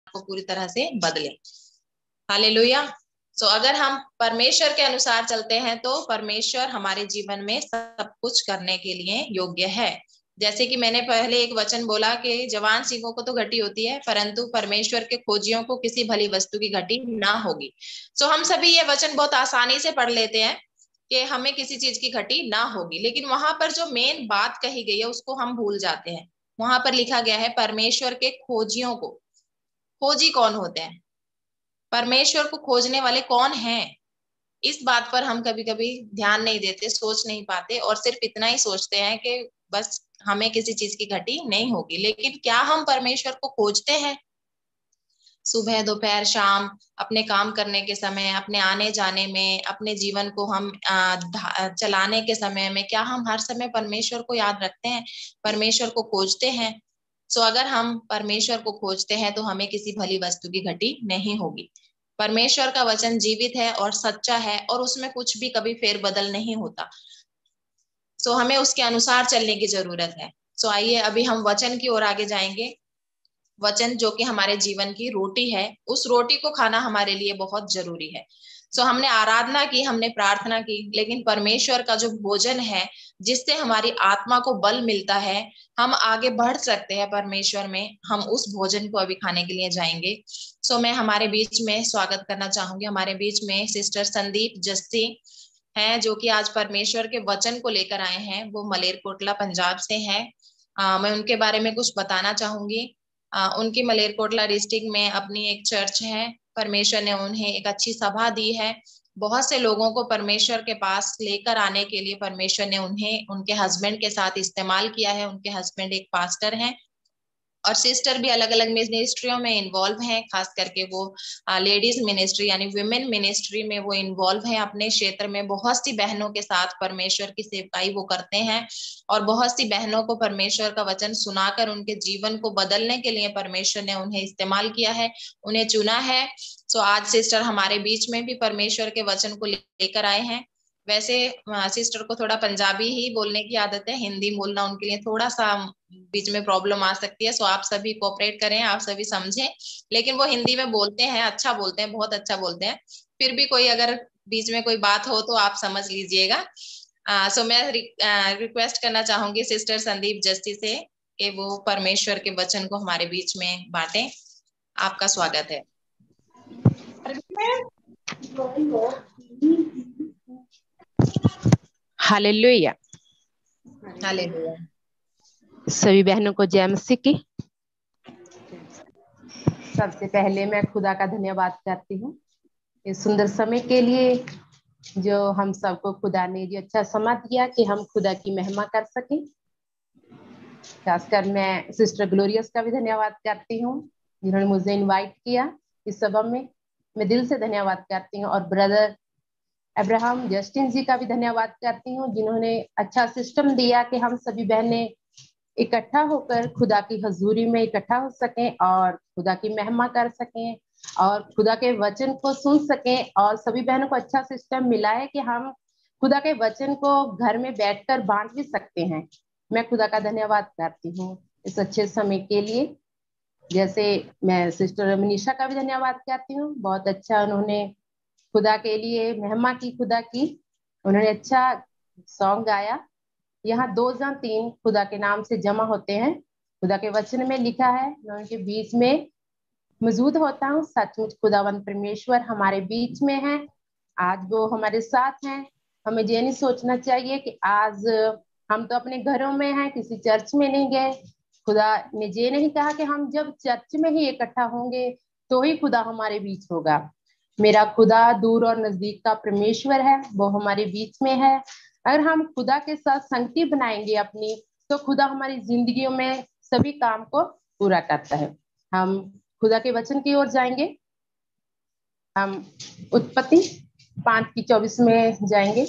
को पूरी तरह से बदले। हालेलुया। सो अगर हम परमेश्वर के अनुसार चलते हैं तो परमेश्वर हमारे जीवन में सब कुछ करने के लिए योग्य है। जैसे कि मैंने पहले एक वचन बोला कि जवान सिंहों को तो घटी होती है, परंतु परमेश्वर के खोजियों को किसी भली वस्तु की घटी ना होगी। सो हम सभी ये वचन बहुत आसानी से पढ़ लेते हैं कि हमें किसी चीज की घटी ना होगी, लेकिन वहां पर जो मेन बात कही गई है उसको हम भूल जाते हैं। वहां पर लिखा गया है परमेश्वर के खोजियों को। खोजी कौन होते हैं? परमेश्वर को खोजने वाले कौन हैं? इस बात पर हम कभी कभी ध्यान नहीं देते, सोच नहीं पाते, और सिर्फ इतना ही सोचते हैं कि बस हमें किसी चीज की घटी नहीं होगी। लेकिन क्या हम परमेश्वर को खोजते हैं? सुबह दोपहर शाम, अपने काम करने के समय, अपने आने जाने में, अपने जीवन को हम चलाने के समय में, क्या हम हर समय परमेश्वर को याद रखते हैं, परमेश्वर को खोजते हैं? सो अगर हम परमेश्वर को खोजते हैं तो हमें किसी भली वस्तु की घटी नहीं होगी। परमेश्वर का वचन जीवित है और सच्चा है, और उसमें कुछ भी कभी फेरबदल नहीं होता। सो हमें उसके अनुसार चलने की जरूरत है। सो आइए अभी हम वचन की ओर आगे जाएंगे। वचन जो कि हमारे जीवन की रोटी है, उस रोटी को खाना हमारे लिए बहुत जरूरी है। सो हमने आराधना की, हमने प्रार्थना की, लेकिन परमेश्वर का जो भोजन है जिससे हमारी आत्मा को बल मिलता है, हम आगे बढ़ सकते हैं परमेश्वर में, हम उस भोजन को अभी खाने के लिए जाएंगे। सो मैं हमारे बीच में स्वागत करना चाहूंगी। हमारे बीच में सिस्टर संदीप जस्सी हैं, जो कि आज परमेश्वर के वचन को लेकर आए हैं। वो मलेरकोटला पंजाब से हैं। मैं उनके बारे में कुछ बताना चाहूंगी। उनकी मलेरकोटला डिस्ट्रिक्ट में अपनी एक चर्च है। परमेश्वर ने उन्हें एक अच्छी सभा दी है। बहुत से लोगों को परमेश्वर के पास लेकर आने के लिए परमेश्वर ने उन्हें उनके हस्बैंड के साथ इस्तेमाल किया है। उनके हस्बैंड एक पास्टर हैं, और सिस्टर भी अलग अलग मिनिस्ट्रियों में इन्वॉल्व हैं। खास करके वो लेडीज मिनिस्ट्री यानी विमेन मिनिस्ट्री में वो इन्वॉल्व हैं। अपने क्षेत्र में बहुत सी बहनों के साथ परमेश्वर की सेवकाई वो करते हैं, और बहुत सी बहनों को परमेश्वर का वचन सुनाकर उनके जीवन को बदलने के लिए परमेश्वर ने उन्हें इस्तेमाल किया है, उन्हें चुना है। सो आज सिस्टर हमारे बीच में भी परमेश्वर के वचन को लेकर आए हैं। वैसे सिस्टर को थोड़ा पंजाबी ही बोलने की आदत है, हिंदी बोलना उनके लिए थोड़ा सा बीच में प्रॉब्लम आ सकती है। सो आप सभी कोऑपरेट करें, आप सभी समझें। लेकिन वो हिंदी में बोलते हैं, अच्छा बोलते हैं, बहुत अच्छा बोलते हैं। फिर भी कोई अगर बीच में कोई बात हो तो आप समझ लीजिएगा। सो मैं रिक्वेस्ट करना चाहूंगी सिस्टर संदीप जस्सी से कि वो परमेश्वर के वचन को हमारे बीच में बांटें। आपका स्वागत है। हालेलुया। हालेलुया। सभी बहनों को जय मसीह की। सबसे पहले मैं खुदा का धन्यवाद करती हूँ इस सुंदर समय के लिए जो हम सबको खुदा ने जो अच्छा समय दिया कि हम खुदा की महिमा कर सकें। खासकर मैं सिस्टर ग्लोरियस का भी धन्यवाद करती हूँ जिन्होंने मुझे इनवाइट किया इस सभा में। मैं दिल से धन्यवाद करती हूँ, और ब्रदर अब्राहम जस्टिन जी का भी धन्यवाद करती हूँ जिन्होंने अच्छा सिस्टम दिया कि हम सभी बहनें इकट्ठा होकर खुदा की हजूरी में इकट्ठा हो सकें और खुदा की महिमा कर सकें और खुदा के वचन को सुन सकें। और सभी बहनों को अच्छा सिस्टम मिला है कि हम खुदा के वचन को घर में बैठकर बांट भी सकते हैं। मैं खुदा का धन्यवाद करती हूँ इस अच्छे समय के लिए। जैसे मैं सिस्टर मनीषा का भी धन्यवाद करती हूँ, बहुत अच्छा उन्होंने खुदा के लिए महिमा की, खुदा की उन्होंने अच्छा सॉन्ग गाया। यहाँ 2 या 3 खुदा के नाम से जमा होते हैं, खुदा के वचन में लिखा है, मैं उनके बीच में मौजूद होता हूँ। सचमुच खुदावन परमेश्वर हमारे बीच में है, आज वो हमारे साथ हैं। हमें ये नहीं सोचना चाहिए कि आज हम तो अपने घरों में हैं, किसी चर्च में नहीं गए। खुदा ने ये नहीं कहा कि हम जब चर्च में ही इकट्ठा होंगे तो ही खुदा हमारे बीच होगा। मेरा खुदा दूर और नजदीक का परमेश्वर है, वो हमारे बीच में है। अगर हम खुदा के साथ संगति बनाएंगे अपनी, तो खुदा हमारी जिंदगियों में सभी काम को पूरा करता है। हम खुदा के वचन की ओर जाएंगे। हम उत्पत्ति 5:24 में जाएंगे।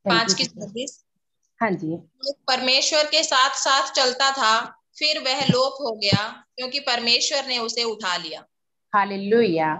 पांच की 26। हाँ जी। परमेश्वर के साथ साथ चलता था, फिर वह लोप हो गया क्योंकि परमेश्वर ने उसे उठा लिया। हालेलुया।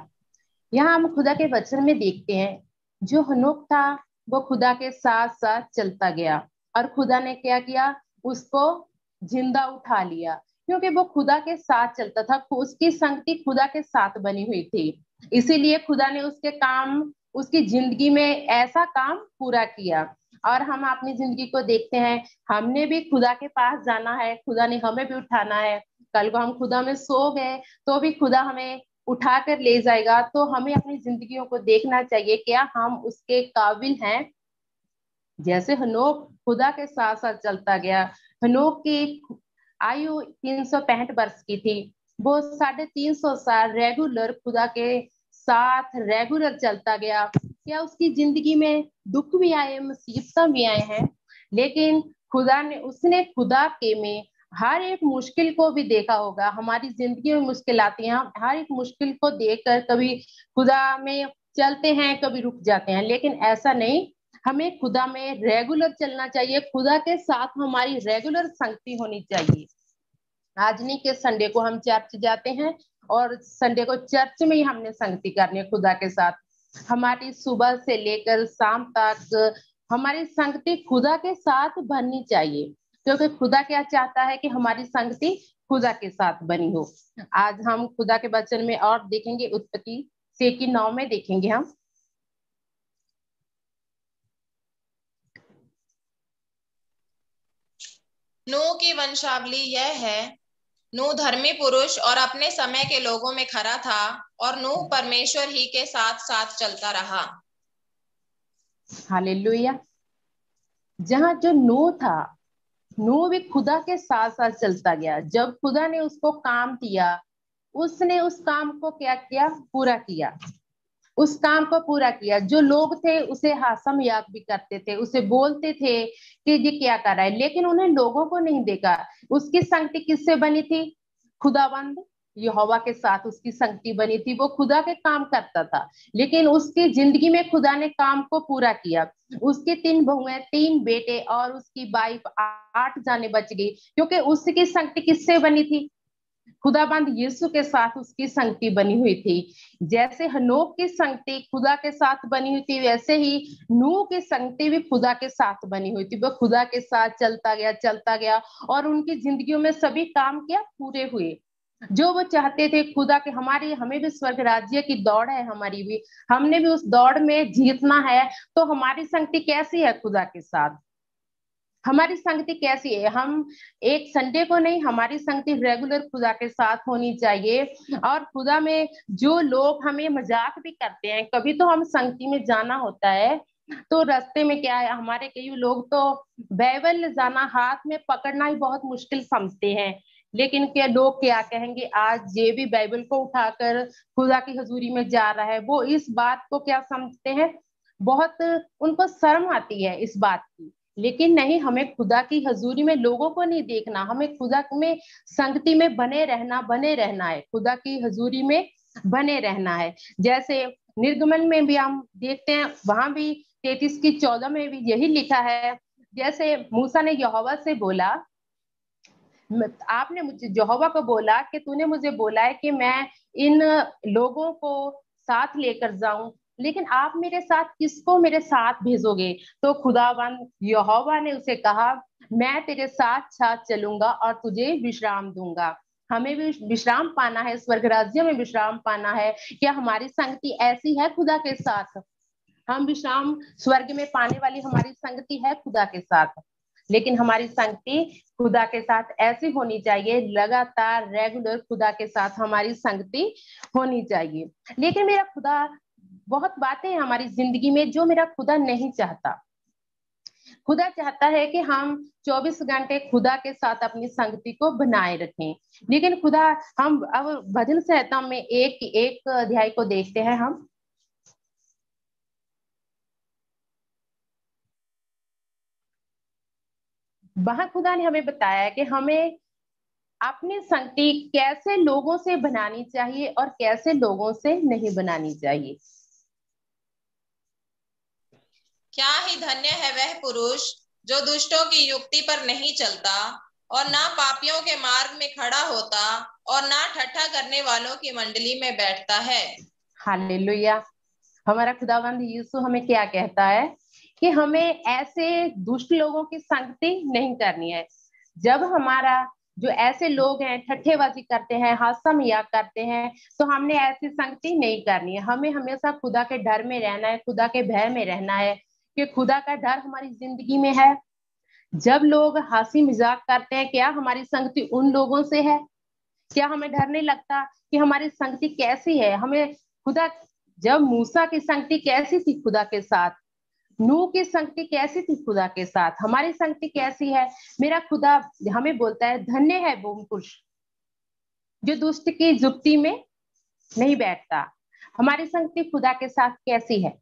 यहाँ हम खुदा के वचन में देखते हैं, जो हनोक था वो खुदा के साथ साथ चलता गया और खुदा ने क्या किया, उसको जिंदा उठा लिया, क्योंकि वो खुदा के साथ चलता था, उसकी संगति खुदा के साथ बनी हुई थी। इसीलिए खुदा ने उसके काम, उसकी जिंदगी में ऐसा काम पूरा किया। और हम अपनी जिंदगी को देखते हैं, हमने भी खुदा के पास जाना है, खुदा ने हमें भी उठाना है। कल को हम खुदा में सो गए तो भी खुदा हमें उठा कर ले जाएगा। तो हमें अपनी जिंदगियों को देखना चाहिए, क्या हम उसके काबिल हैं। जैसे हनोक खुदा के साथ साथ चलता गया, हनोक की आयु 365 वर्ष की थी। वो 350 साल रेगुलर खुदा के साथ रेगुलर चलता गया। क्या उसकी जिंदगी में दुख भी आए, मुसीबत भी आए हैं, लेकिन खुदा ने, उसने खुदा के में हर एक मुश्किल को भी देखा होगा। हमारी जिंदगी में मुश्किल आती है, हम हर एक मुश्किल को देखकर कभी खुदा में चलते हैं, कभी रुक जाते हैं, लेकिन ऐसा नहीं। हमें खुदा में रेगुलर चलना चाहिए, खुदा के साथ हमारी रेगुलर संगति होनी चाहिए। आज नहीं कि संडे को हम चर्च जाते हैं और संडे को चर्च में ही हमने संगति करनी है खुदा के साथ। हमारी सुबह से लेकर शाम तक हमारी संगति खुदा के साथ बननी चाहिए, क्योंकि खुदा क्या चाहता है कि हमारी संगति खुदा के साथ बनी हो। आज हम खुदा के वचन में और देखेंगे, उत्पत्ति 6:9 में देखेंगे हम। नूह की वंशावली यह है। नूह धर्मी पुरुष और अपने समय के लोगों में खरा था, और नूह परमेश्वर ही के साथ साथ चलता रहा। हालेलुया। जहाँ जो नूह था, नूह भी खुदा के साथ साथ चलता गया। जब खुदा ने उसको काम दिया, उसने उस काम को क्या किया, पूरा किया। उस काम को पूरा किया। जो लोग थे उसे हासा मजाक भी करते थे, उसे बोलते थे कि ये क्या कर रहा है, लेकिन उन्हें लोगों को नहीं देखा। उसकी संगति किससे बनी थी, खुदाबंद यहोवा के साथ उसकी संगति बनी थी। वो खुदा के काम करता था, लेकिन उसकी जिंदगी में खुदा ने काम को पूरा किया। उसकी 3 बहुएं, 3 बेटे और उसकी वाइफ 8 जाने बच गई, क्योंकि उसकी संगति किससे बनी थी, खुदाबंद यीशु के साथ उसकी संगति बनी हुई थी। जैसे हनोक की संगति खुदा के साथ बनी हुई थी, वैसे ही नूह की संगति भी खुदा के साथ बनी हुई थी। वो खुदा के साथ चलता गया और उनकी जिंदगियों में सभी काम क्या पूरे हुए जो वो चाहते थे। खुदा के, हमें भी स्वर्ग राज्य की दौड़ है, हमारी भी, हमने भी उस दौड़ में जीतना है। तो हमारी संगति कैसी है खुदा के साथ, हमारी संगति कैसी है। हम एक संडे को नहीं, हमारी संगति रेगुलर खुदा के साथ होनी चाहिए। और खुदा में जो लोग हमें मजाक भी करते हैं, कभी तो हम संगति में जाना होता है, तो रास्ते में क्या है, हमारे कई लोग तो बाइबल जाना हाथ में पकड़ना ही बहुत मुश्किल समझते हैं। लेकिन क्या लोग क्या कहेंगे, आज ये भी बाइबल को उठाकर खुदा की हजूरी में जा रहा है। वो इस बात को क्या समझते हैं, बहुत उनको शर्म आती है इस बात की। लेकिन नहीं, हमें खुदा की हजूरी में लोगों को नहीं देखना, हमें खुदा में संगति में बने रहना है, खुदा की हजूरी में बने रहना है। जैसे निर्गमन में भी हम देखते हैं, वहां भी 33:14 में भी यही लिखा है। जैसे मूसा ने यहोवा से बोला, आपने मुझे, यहोवा को बोला कि तूने मुझे बोला है कि मैं इन लोगों को साथ लेकर जाऊं, लेकिन आप मेरे साथ किसको मेरे साथ भेजोगे। तो खुदावंद यहोवा ने उसे कहा, मैं तेरे साथ साथ चलूंगा और तुझे विश्राम दूंगा। हमें भी विश्राम पाना है, स्वर्ग राज्य में विश्राम पाना है। क्या हमारी संगति ऐसी है खुदा के साथ, हम विश्राम स्वर्ग में पाने वाली हमारी संगति है खुदा के साथ। लेकिन हमारी संगति खुदा के साथ ऐसी होनी चाहिए, लगातार रेगुलर खुदा के साथ हमारी संगति होनी चाहिए। लेकिन मेरा खुदा, बहुत बातें हैं हमारी जिंदगी में जो मेरा खुदा नहीं चाहता। खुदा चाहता है कि हम 24 घंटे खुदा के साथ अपनी संगति को बनाए रखें। लेकिन खुदा, हम अब भजन संहिता में एक अध्याय को देखते हैं हम। वहां खुदा ने हमें बताया कि हमें अपनी संगति कैसे लोगों से बनानी चाहिए और कैसे लोगों से नहीं बनानी चाहिए। क्या ही धन्य है वह पुरुष जो दुष्टों की युक्ति पर नहीं चलता, और ना पापियों के मार्ग में खड़ा होता, और ना ठट्ठा करने वालों की मंडली में बैठता है। हालेलुया। हमारा खुदावंद यीशु हमें क्या कहता है कि हमें ऐसे दुष्ट लोगों की संगति नहीं करनी है। जब हमारा जो ऐसे लोग हैं ठट्ठेबाजी करते हैं, हास्य मजाक करते हैं, तो हमने ऐसी संगति नहीं करनी है। हमें हमेशा खुदा के डर में रहना है, खुदा के भय में रहना है, कि खुदा का डर हमारी जिंदगी में है। जब लोग हंसी मजाक करते हैं, क्या हमारी संगति उन लोगों से है? क्या हमें डर नहीं लगता कि हमारी संगति कैसी है? हमें खुदा, जब मूसा की संगति कैसी थी खुदा के साथ, नूह की संगति कैसी थी खुदा के साथ, हमारी संगति कैसी है? मेरा खुदा हमें बोलता है, धन्य है वो पुरुष जो दुष्ट की जुक्ति में नहीं बैठता। हमारी संगति खुदा के साथ कैसी है?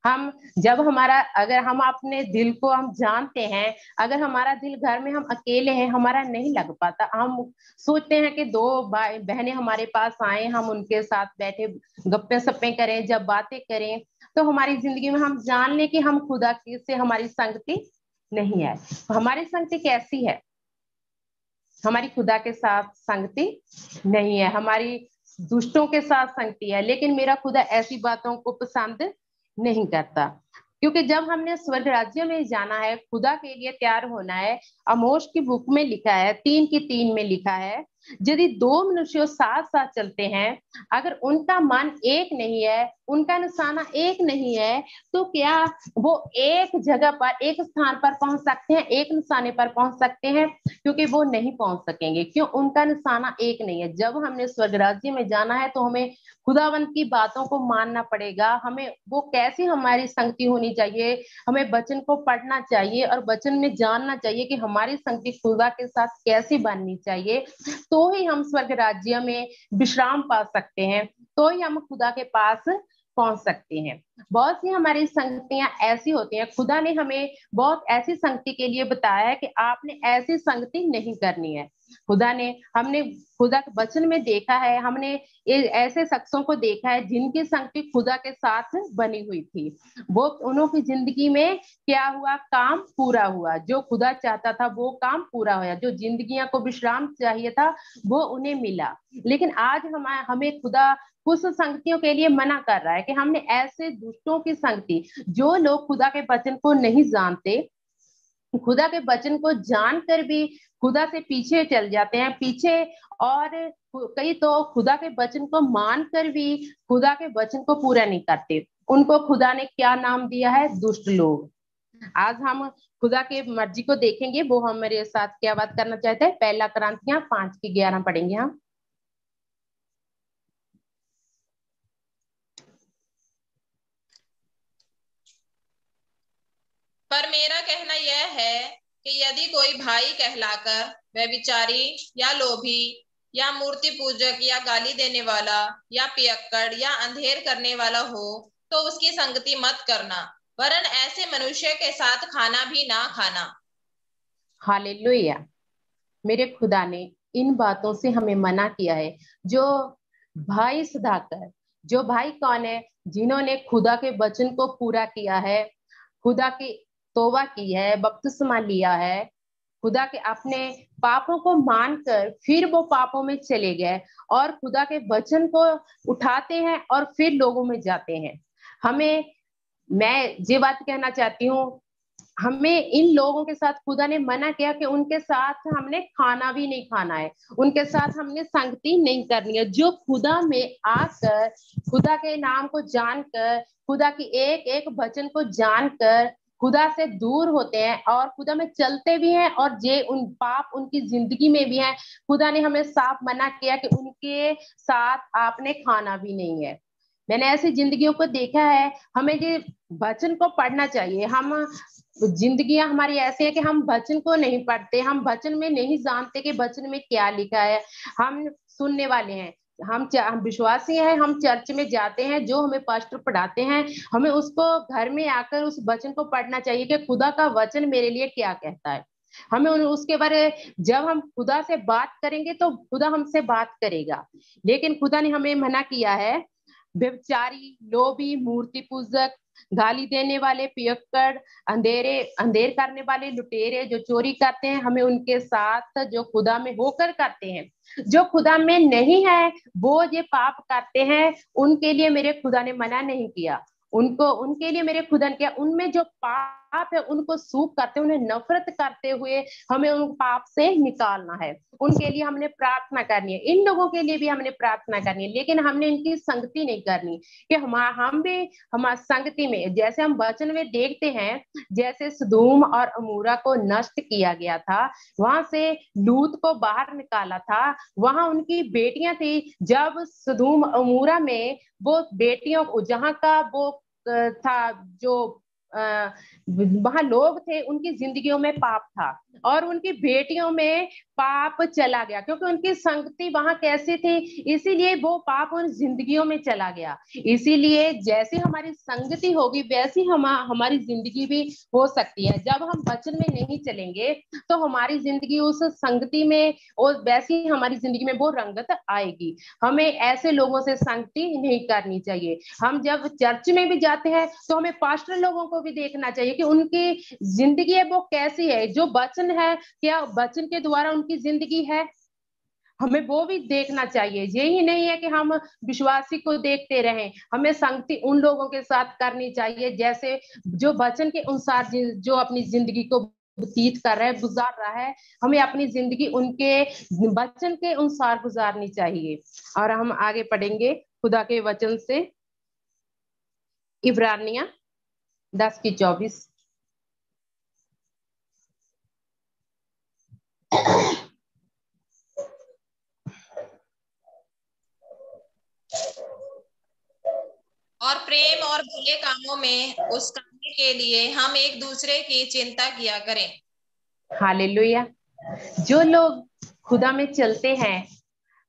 हम जब हमारा, अगर हम अपने दिल को हम जानते हैं, अगर हमारा दिल घर में हम अकेले हैं, हमारा नहीं लग पाता, हम सोचते हैं कि दो बहनें हमारे पास आए, हम उनके साथ बैठे गप्पे सप्पे करें, जब बातें करें, तो हमारी जिंदगी में हम जान लें कि हम खुदा से हमारी संगति नहीं है। हमारी संगति कैसी है? हमारी खुदा के साथ संगति नहीं है, हमारी दुष्टों के साथ संगति है। लेकिन मेरा खुदा ऐसी बातों को पसंद नहीं करता, क्योंकि जब हमने स्वर्ग राज्य में जाना है, खुदा के लिए तैयार होना है। आमोस की बुक में लिखा है, 3:3 में लिखा है, यदि दो मनुष्य साथ साथ चलते हैं, अगर उनका मन एक नहीं है, उनका निशाना एक नहीं है, तो क्या वो एक जगह पर, एक स्थान पर पहुंच सकते हैं, एक निशाने पर पहुंच सकते हैं? क्योंकि वो नहीं पहुंच सकेंगे। क्यों? उनका निशाना एक नहीं है। जब हमने स्वर्ग राज्य में जाना है, तो हमें खुदावंत की बातों को मानना पड़ेगा। हमें वो कैसी हमारी संगति होनी चाहिए, हमें वचन को पढ़ना चाहिए और वचन में जानना चाहिए कि हमारी संगति खुदा के साथ कैसी बननी चाहिए। तो ही हम स्वर्ग राज्य में विश्राम पा सकते हैं, तो ही हम खुदा के पास पहुंच सकते हैं। बहुत सी हमारी संगतियां ऐसी होती हैं, खुदा ने हमें बहुत ऐसी संगति के लिए बताया है कि आपने ऐसी संगति नहीं करनी है। खुदा ने, हमने खुदा के वचन में देखा है, हमने ऐसे शख्सों को देखा है जिनकी संगति खुदा के साथ बनी हुई थी। वो, उन्हों की जिंदगी में क्या हुआ? काम पूरा हुआ। जो खुदा चाहता था वो काम पूरा हुआ। जो जिंदगियां को विश्राम चाहिए था वो उन्हें मिला। लेकिन आज हमें खुदा कुछ संगतियों के लिए मना कर रहा है कि हमने ऐसे दुष्टों की संगति, जो लोग खुदा के वचन को नहीं जानते, खुदा के वचन को जानकर भी खुदा से पीछे चल जाते हैं, पीछे, और कई तो खुदा के वचन को मानकर भी खुदा के वचन को पूरा नहीं करते। उनको खुदा ने क्या नाम दिया है? दुष्ट लोग। आज हम खुदा के मर्जी को देखेंगे। वो हमारे साथ क्या बात करना चाहते हैं? पहला कुरिन्थियों 5:11 पढ़ेंगे हम। पर मेरा कहना यह है कि यदि कोई भाई कहलाकर व्यभिचारी या लोभी या मूर्ति पूजक या गाली देने वाला या पियक्कड़ या अंधेर करने वाला हो, तो उसकी संगति मत करना, वरन ऐसे मनुष्य के साथ खाना भी ना खाना। हालेलुया। मेरे खुदा ने इन बातों से हमें मना किया है। जो भाई सदाकर, जो भाई कौन है? जिन्होंने खुदा के वचन को पूरा किया है, खुदा की तौबा की है, बपतिस्मा लिया है, खुदा के अपने पापों को मानकर फिर वो पापों में चले गए और खुदा के वचन को उठाते हैं और फिर लोगों में जाते हैं। हमें, मैं ये बात कहना चाहती हूँ, हमें इन लोगों के साथ खुदा ने मना किया कि उनके साथ हमने खाना भी नहीं खाना है, उनके साथ हमने संगति नहीं करनी है। जो खुदा में आकर, खुदा के नाम को जानकर, खुदा की एक एक वचन को जानकर खुदा से दूर होते हैं और खुदा में चलते भी हैं, और जे उन पाप उनकी जिंदगी में भी है, खुदा ने हमें साफ मना किया कि उनके साथ आपने खाना भी नहीं है। मैंने ऐसी जिंदगियों को देखा है। हमें ये वचन को पढ़ना चाहिए। हम, जिंदगियां हमारी ऐसी है कि हम वचन को नहीं पढ़ते, हम वचन में नहीं जानते कि वचन में क्या लिखा है। हम सुनने वाले हैं, हम विश्वासी हैं, हम चर्च में जाते हैं, जो हमें पास्टर पढ़ाते हैं, हमें उसको घर में आकर उस वचन को पढ़ना चाहिए कि खुदा का वचन मेरे लिए क्या कहता है। हमें उसके बारे, जब हम खुदा से बात करेंगे तो खुदा हमसे बात करेगा। लेकिन खुदा ने हमें मना किया है, व्यभिचारी, लोभी, मूर्ति पूजक, गाली देने वाले, पियक्कड़, अंधेर करने वाले, लुटेरे, जो चोरी करते हैं, हमें उनके साथ जो खुदा में होकर करते हैं। जो खुदा में नहीं है वो ये पाप करते हैं, उनके लिए मेरे खुदा ने मना नहीं किया। उनके लिए मेरे खुदा ने किया, उनमें जो पाप है उनको सूख करते, उन्हें नफरत करते हुए हमें उन पाप से निकालना है। उनके लिए हमने प्रार्थना करनी है, इन लोगों के लिए भी हमने प्रार्थना करनी है, लेकिन हमने इनकी संगति नहीं करनी कि हम भी हमारी संगति में, जैसे हम वचन में देखते हैं, जैसे सदोम और अमूरा को नष्ट किया गया था, वहां से लूत को बाहर निकाला था, वहां उनकी बेटियां थी। जब सदोम अमूरा में वो बेटियों को, जहां का वो था, जो वहां लोग थे, उनकी जिंदगियों में पाप था और उनकी बेटियों में पाप चला गया, क्योंकि उनकी संगति वहां कैसी थी, इसीलिए वो पाप उन जिंदगियों में चला गया। इसीलिए जैसी हमारी संगति होगी वैसी हमारी जिंदगी भी हो सकती है। जब हम वचन में नहीं चलेंगे तो हमारी जिंदगी उस संगति में, और वैसी हमारी जिंदगी में वो रंगत आएगी। हमें ऐसे लोगों से संगति नहीं करनी चाहिए। हम जब चर्च में भी जाते हैं तो हमें पास्टर लोगों को भी देखना चाहिए कि उनकी जिंदगी है वो कैसी है, जो वचन है क्या वचन के द्वारा उनकी जिंदगी है, हमें वो भी देखना चाहिए। यही नहीं है कि हम विश्वासी को देखते रहें, हमें संगति उन लोगों के साथ करनी चाहिए जैसे जो वचन के अनुसार जो अपनी जिंदगी को व्यतीत कर रहा है, गुजार रहा है। हमें अपनी जिंदगी उनके वचन के अनुसार गुजारनी चाहिए। और हम आगे पढ़ेंगे खुदा के वचन से, इब्रानिया 10:24। और प्रेम और भले कामों में उस करने के लिए हम एक दूसरे की चिंता किया करें। हालेलुया। जो लोग खुदा में चलते हैं,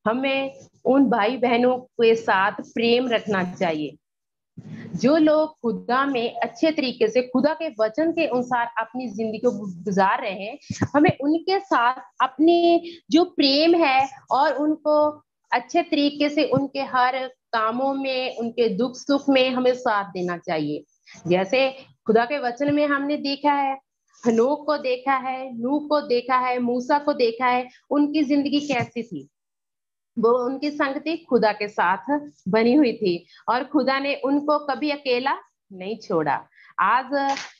हमें उन भाई बहनों के साथ प्रेम रखना चाहिए। जो लोग खुदा में अच्छे तरीके से खुदा के वचन के अनुसार अपनी जिंदगी को गुजार रहे हैं, हमें उनके साथ अपनी जो प्रेम है और उनको अच्छे तरीके से उनके हर कामों में, उनके दुख सुख में हमें साथ देना चाहिए। जैसे खुदा के वचन में हमने देखा है, हनोक को देखा है, नूह को देखा है, मूसा को देखा है, उनकी जिंदगी कैसी थी। वो उनकी संगति खुदा के साथ बनी हुई थी और खुदा ने उनको कभी अकेला नहीं छोड़ा। आज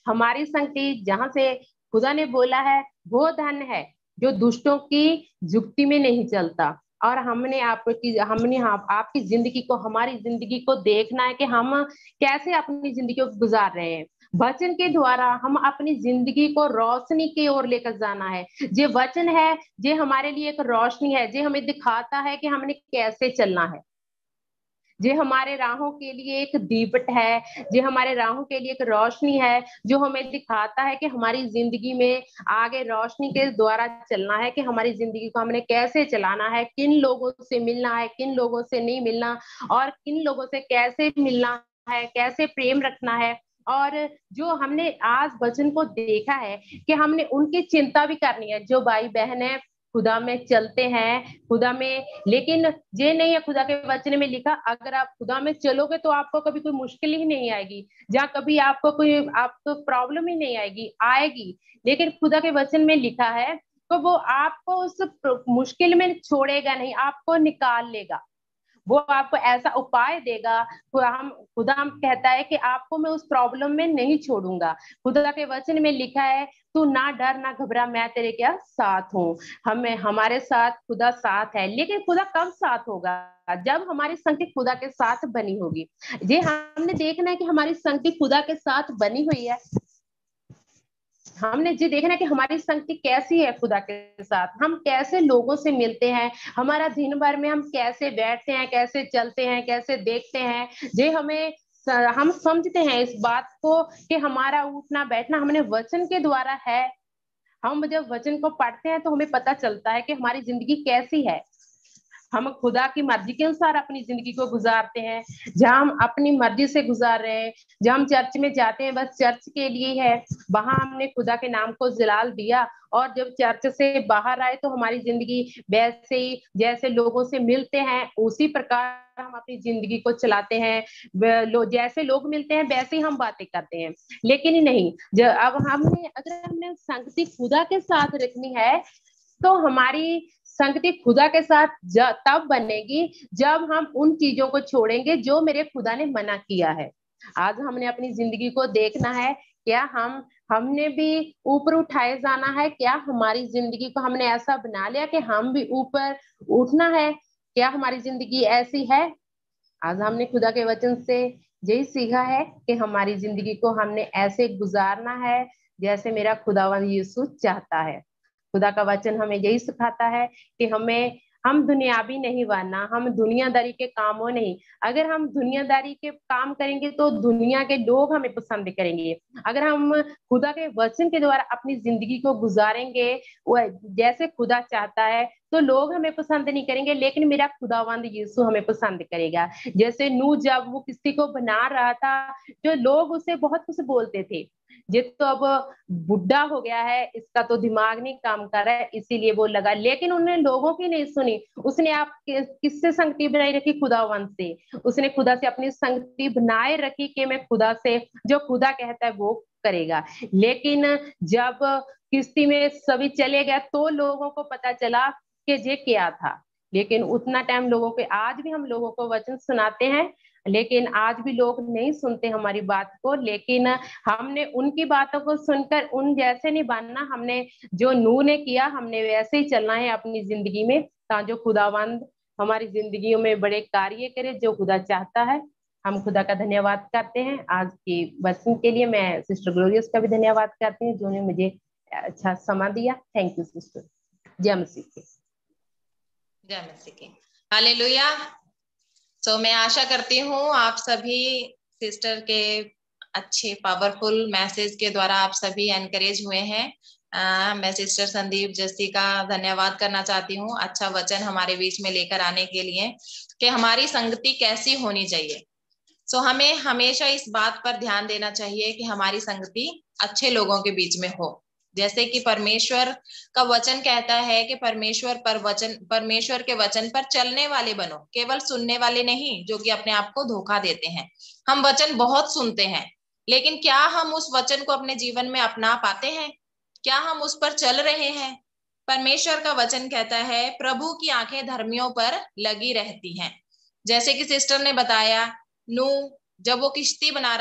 हमारी संगति, जहां से खुदा ने बोला है वो धन है जो दुष्टों की जुक्ति में नहीं चलता। और हमने आपकी जिंदगी को, हमारी जिंदगी को देखना है कि हम कैसे अपनी जिंदगी को गुजार रहे हैं। वचन के द्वारा हम अपनी जिंदगी को रोशनी की ओर लेकर जाना है। ये वचन है, ये हमारे लिए एक रोशनी है, ये हमें दिखाता है कि हमने कैसे चलना है। ये हमारे राहों के लिए एक दीपट है, ये हमारे राहों के लिए एक रोशनी है, जो हमें दिखाता है कि हमारी जिंदगी में आगे रोशनी के द्वारा चलना है, कि हमारी जिंदगी को हमने कैसे चलाना है, किन लोगों से मिलना है, किन लोगों से नहीं मिलना, और किन लोगों से कैसे मिलना है, कैसे प्रेम रखना है। और जो हमने आज वचन को देखा है कि हमने उनकी चिंता भी करनी है, जो भाई बहन है खुदा में चलते हैं, खुदा में, लेकिन ये नहीं है खुदा के वचन में लिखा अगर आप खुदा में चलोगे तो आपको कभी कोई मुश्किल ही नहीं आएगी, जहाँ कभी आपको प्रॉब्लम ही नहीं आएगी। लेकिन खुदा के वचन में लिखा है तो वो आपको उस मुश्किल में छोड़ेगा नहीं, आपको निकाल लेगा, वो आपको ऐसा उपाय देगा। खुदा हम कहता है कि आपको मैं उस प्रॉब्लम में नहीं छोड़ूंगा। खुदा के वचन में लिखा है तू ना डर ना घबरा, मैं तेरे क्या साथ हूँ। हमारे साथ खुदा साथ है, लेकिन खुदा कब साथ होगा? जब हमारी संगति खुदा के साथ बनी होगी। ये हमने देखना है कि हमारी संगति खुदा के साथ बनी हुई है। हमने ये देखना है कि हमारी संगति कैसी है खुदा के साथ, हम कैसे लोगों से मिलते हैं, हमारा दिन भर में हम कैसे बैठते हैं, कैसे चलते हैं, कैसे देखते हैं। ये हम समझते हैं इस बात को कि हमारा उठना बैठना हमने वचन के द्वारा है। हम जब वचन को पढ़ते हैं तो हमें पता चलता है कि हमारी जिंदगी कैसी है। हम खुदा की मर्जी के अनुसार अपनी जिंदगी को गुजारते हैं, जहाँ हम अपनी मर्जी से गुजार रहे हैं, जब हम चर्च में जाते हैं बस चर्च के लिए है, वहां हमने खुदा के नाम को जलाल दिया, और जब चर्च से बाहर आए तो हमारी जिंदगी वैसे ही जैसे लोगों से मिलते हैं उसी प्रकार हम अपनी जिंदगी को चलाते हैं, जैसे लोग मिलते हैं वैसे ही हम बातें करते हैं। लेकिन नहीं, जब अब हमने अगर हमने संगति खुदा के साथ रखनी है तो हमारी संगति खुदा के साथ तब बनेगी जब हम उन चीजों को छोड़ेंगे जो मेरे खुदा ने मना किया है। आज हमने अपनी जिंदगी को देखना है, क्या हमने भी ऊपर उठाए जाना है, क्या हमारी जिंदगी को हमने ऐसा बना लिया कि हम भी ऊपर उठना है, क्या हमारी जिंदगी ऐसी है। आज हमने खुदा के वचन से यही सीखा है कि हमारी जिंदगी को हमने ऐसे गुजारना है जैसे मेरा खुदावंद यीशु चाहता है। खुदा का वचन हमें यही सिखाता है कि हम दुनियावी नहीं बनना, हम दुनियादारी के कामों नहीं। अगर हम दुनियादारी के काम करेंगे तो दुनिया के लोग हमें पसंद करेंगे। अगर हम खुदा के वचन के द्वारा अपनी जिंदगी को गुजारेंगे जैसे खुदा चाहता है तो लोग हमें पसंद नहीं करेंगे, लेकिन मेरा खुदावंद यीशु हमें पसंद करेगा। जैसे नूह जब वो किसी को बना रहा था, जो लोग उसे बहुत कुछ बोलते थे, ये तो अब बुढ़ा हो गया है, इसका तो दिमाग नहीं काम कर रहा है, इसीलिए वो लगा। लेकिन उन्होंने लोगों की नहीं सुनी, उसने आप किससे संगति बनाई रखी? खुदावंत से। उसने खुदा से अपनी संगति बनाए रखी कि मैं खुदा से जो खुदा कहता है वो करेगा। लेकिन जब किश्ती में सभी चले गए तो लोगों को पता चला कि ये क्या था। लेकिन उतना टाइम लोगों के, आज भी हम लोगों को वचन सुनाते हैं लेकिन आज भी लोग नहीं सुनते हमारी बात को। लेकिन हमने उनकी बातों को सुनकर उन जैसे नहीं बनना, हमने जो नूह ने किया हमने वैसे ही चलना है अपनी जिंदगी में, ताकि जो खुदावंद हमारी जिंदगियों में बड़े कार्य करे जो खुदा चाहता है। हम खुदा का धन्यवाद करते हैं आज की वचन के लिए। मैं सिस्टर ग्लोरियस का भी धन्यवाद करती हूँ जिन्होंने मुझे अच्छा समय दिया। Thank you sister. जय मसीह की। जय मसीह की। हालेलुया। तो मैं आशा करती हूँ आप सभी सिस्टर के अच्छे पावरफुल मैसेज के द्वारा आप सभी एनकरेज हुए हैं। मैं सिस्टर संदीप जस्सी का धन्यवाद करना चाहती हूँ अच्छा वचन हमारे बीच में लेकर आने के लिए कि हमारी संगति कैसी होनी चाहिए। सो हमें हमेशा इस बात पर ध्यान देना चाहिए कि हमारी संगति अच्छे लोगों के बीच में हो। जैसे कि परमेश्वर का वचन कहता है कि परमेश्वर के वचन पर चलने वाले बनो, केवल सुनने वाले नहीं जो कि अपने आप को धोखा देते हैं। हम वचन बहुत सुनते हैं लेकिन क्या हम उस वचन को अपने जीवन में अपना पाते हैं? क्या हम उस पर चल रहे हैं? परमेश्वर का वचन कहता है प्रभु की आंखें धर्मियों पर लगी रहती हैं। जैसे कि सिस्टर ने बताया, नूह जब वो किश्ती बना रहा